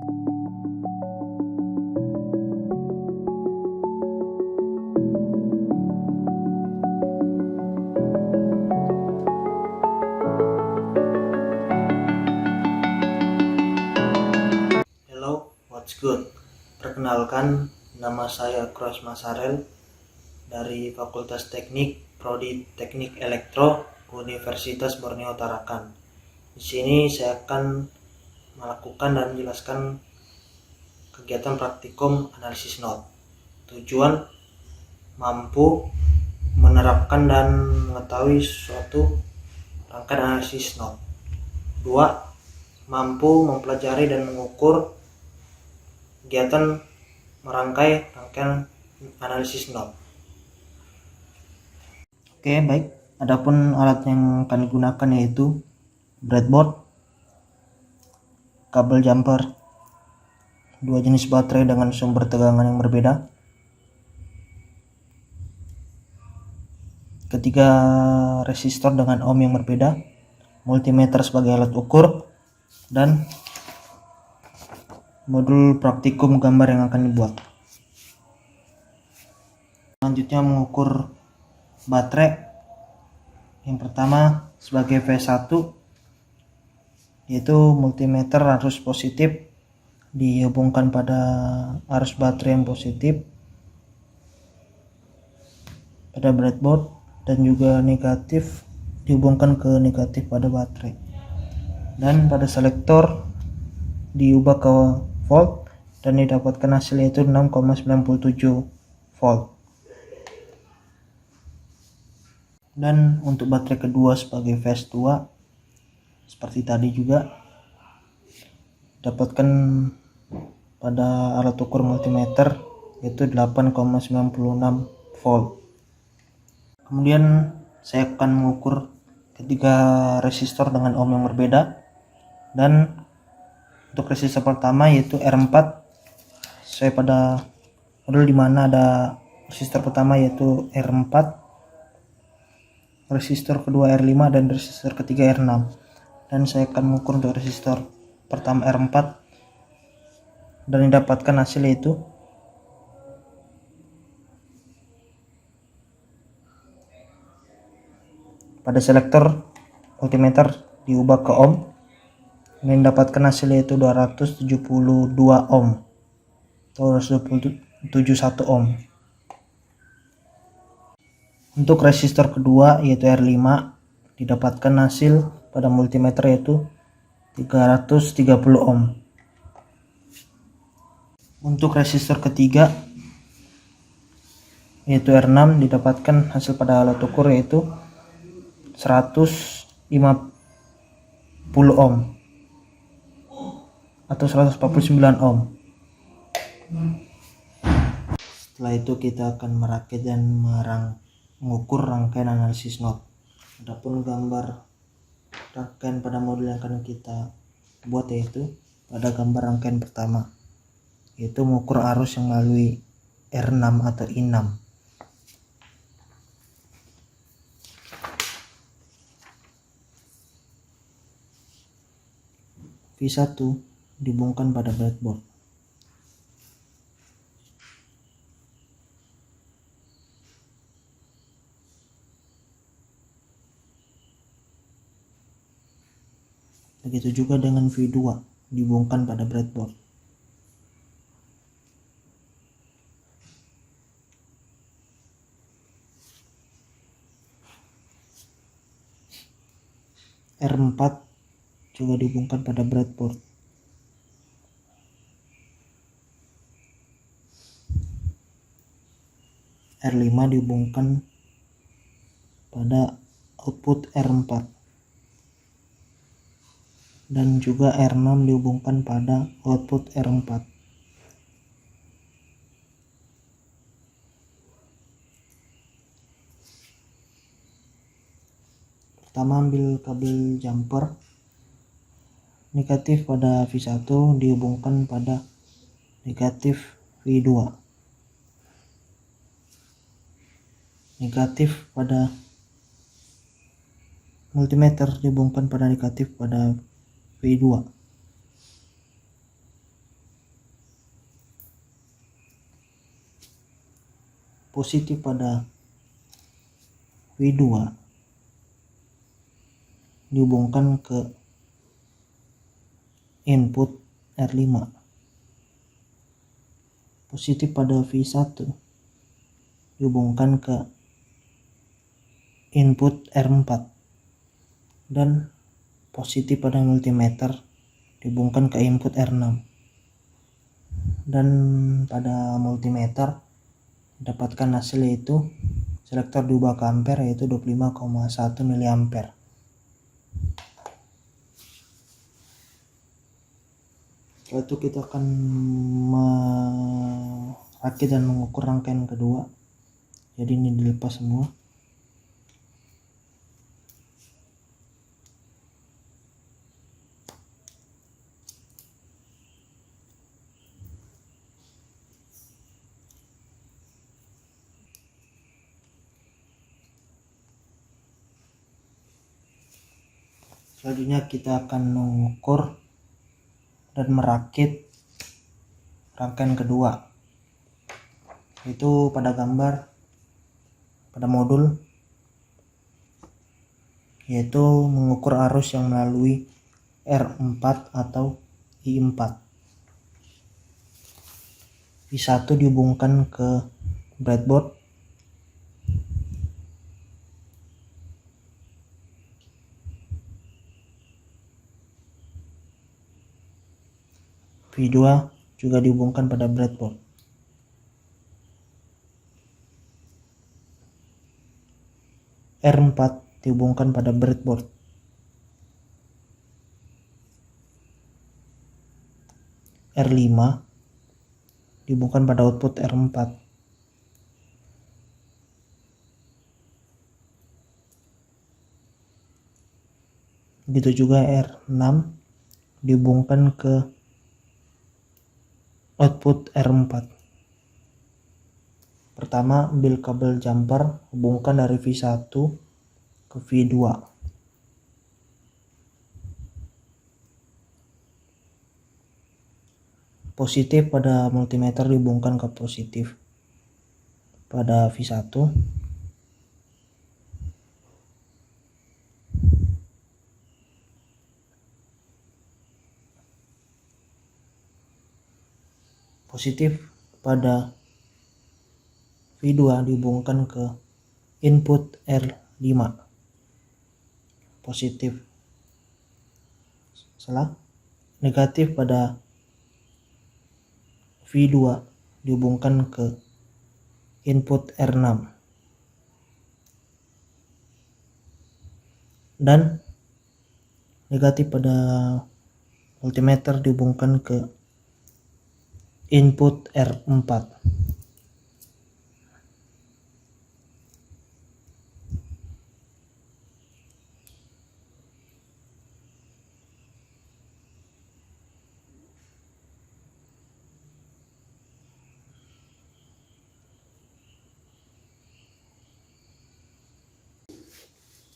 Hello, what's good? Perkenalkan, nama saya Kroes Masarel dari Fakultas Teknik, Prodi Teknik Elektro, Universitas Borneo Tarakan. Di sini saya akan melakukan dan menjelaskan kegiatan praktikum analisis node. Tujuan mampu menerapkan dan mengetahui suatu rangkaian analisis node. 2. Mampu mempelajari dan mengukur kegiatan merangkai rangkaian analisis node. Oke, baik. Adapun alat yang akan digunakan yaitu breadboard, kabel jumper, dua jenis baterai dengan sumber tegangan yang berbeda, ketiga resistor dengan ohm yang berbeda, multimeter sebagai alat ukur, dan modul praktikum gambar yang akan dibuat. Selanjutnya mengukur baterai. Yang pertama sebagai V1 yaitu multimeter arus positif dihubungkan pada arus baterai yang positif pada breadboard, dan juga negatif dihubungkan ke negatif pada baterai, dan pada selektor diubah ke volt dan didapatkan hasil yaitu 6,97 volt. Dan untuk baterai kedua sebagai phase 2 seperti tadi juga dapatkan pada alat ukur multimeter yaitu 8,96 volt. Kemudian saya akan mengukur ketiga resistor dengan ohm yang berbeda, dan untuk resistor pertama yaitu R4 sesuai pada modul dimana ada resistor pertama yaitu R4, resistor kedua R5, dan resistor ketiga R6. Dan saya akan mengukur untuk resistor pertama R4 dan didapatkan hasil yaitu pada selektor multimeter diubah ke ohm dan mendapatkan hasil yaitu 272 ohm atau 271 ohm. Untuk resistor kedua yaitu R5 didapatkan hasil pada multimeter yaitu 330 ohm. Untuk resistor ketiga yaitu R6 didapatkan hasil pada alat ukur yaitu 150 ohm atau 149 ohm. Setelah itu kita akan merakit dan mengukur rangkaian analisis node. Adapun gambar rangkaian pada modul yang akan kita buat yaitu pada gambar rangkaian pertama yaitu mengukur arus yang melalui R6 atau I6. V1 dihubungkan pada breadboard. Begitu juga dengan V2 dihubungkan pada breadboard. R4 juga dihubungkan pada breadboard. R5 dihubungkan pada output R4, dan juga R6 dihubungkan pada output R4. Pertama ambil kabel jumper, negatif pada V1 dihubungkan pada negatif V2, negatif pada multimeter dihubungkan pada negatif pada V2. positif pada V2 dihubungkan ke input R5, positif pada V1 dihubungkan ke input R4, dan positif pada multimeter dihubungkan ke input R6. Dan pada multimeter dapatkan hasil yaitu selektor diubah ke ampere, yaitu 25,1 mA. Setelah itu kita akan merakit dan mengukur rangkaian kedua. Jadi ini dilepas semua. Selanjutnya kita akan mengukur dan merakit rangkaian kedua, yaitu pada gambar pada modul, yaitu mengukur arus yang melalui R4 atau I4. I1 dihubungkan ke breadboard, V2 juga dihubungkan pada breadboard. R4 dihubungkan pada breadboard. R5 dihubungkan pada output R4. Begitu juga R6 dihubungkan ke output R4. Pertama, ambil kabel jumper, hubungkan dari V1 ke V2. Positif pada multimeter dihubungkan ke positif pada V1. Positif pada V2 dihubungkan ke input R5. Positif. Salah. Negatif pada V2 dihubungkan ke input R6. Dan negatif pada multimeter dihubungkan ke input R4.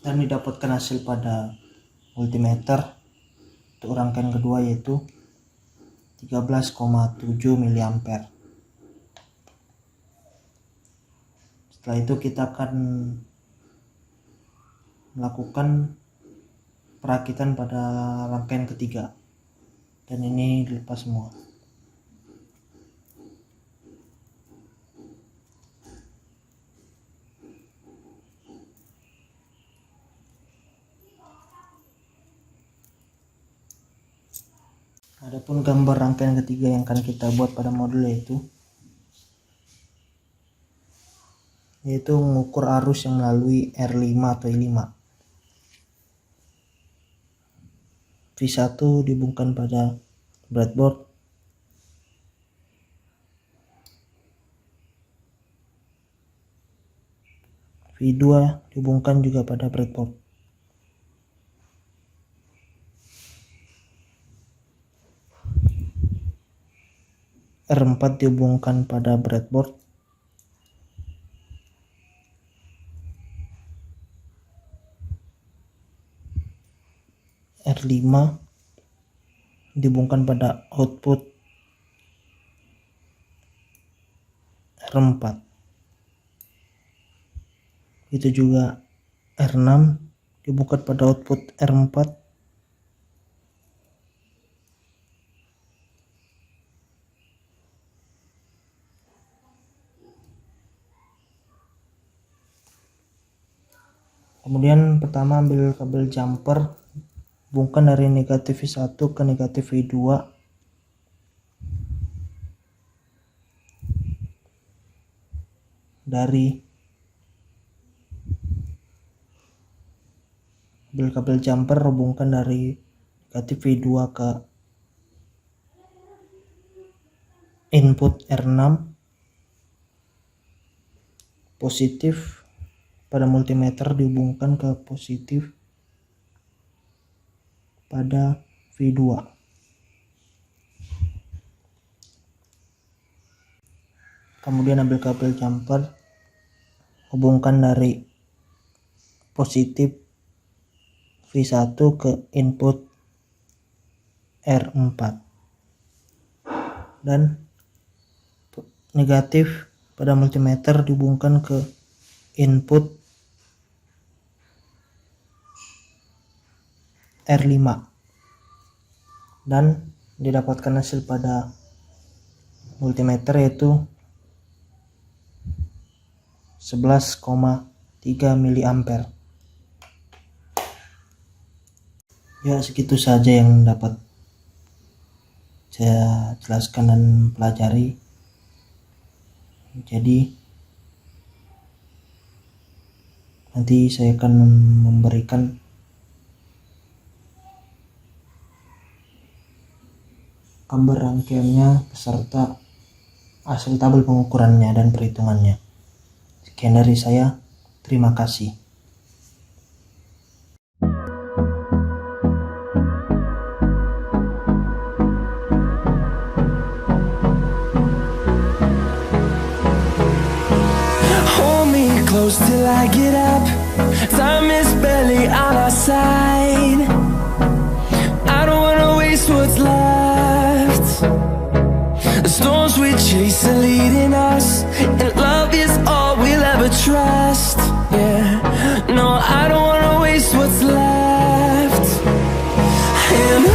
Dan didapatkan hasil pada multimeter untuk rangkaian kedua yaitu 13,7 mA. Setelah itu kita akan melakukan perakitan pada rangkaian ketiga, dan ini dilepas semua. Adapun gambar rangkaian ketiga yang akan kita buat pada modul yaitu mengukur arus yang melalui R5 atau I5. V1 dihubungkan pada breadboard. V2 dihubungkan juga pada breadboard. R4 dihubungkan pada breadboard. R5 dihubungkan pada output R4. begitu juga R6 dibuka pada output R4. Kemudian pertama ambil kabel jumper, hubungkan dari negatif V1 ke negatif V2. Ambil kabel jumper, hubungkan dari negatif V2 ke input R6. Positif pada multimeter dihubungkan ke positif pada V2. Kemudian ambil kabel jumper, hubungkan dari positif V1 ke input R4 dan negatif pada multimeter dihubungkan ke input R5 dan didapatkan hasil pada multimeter yaitu 11,3 mA. Ya, segitu saja yang dapat saya jelaskan dan pelajari. Jadi nanti saya akan memberikan gambar rangkaiannya beserta hasil tabel pengukurannya dan perhitungannya. Sekian dari saya, terima kasih. Hold me close till I get up. Time is barely on our side. I don't wanna waste what's left. The storms we chase are leading us, and love is all we'll ever trust. Yeah, no, I don't wanna waste what's left. And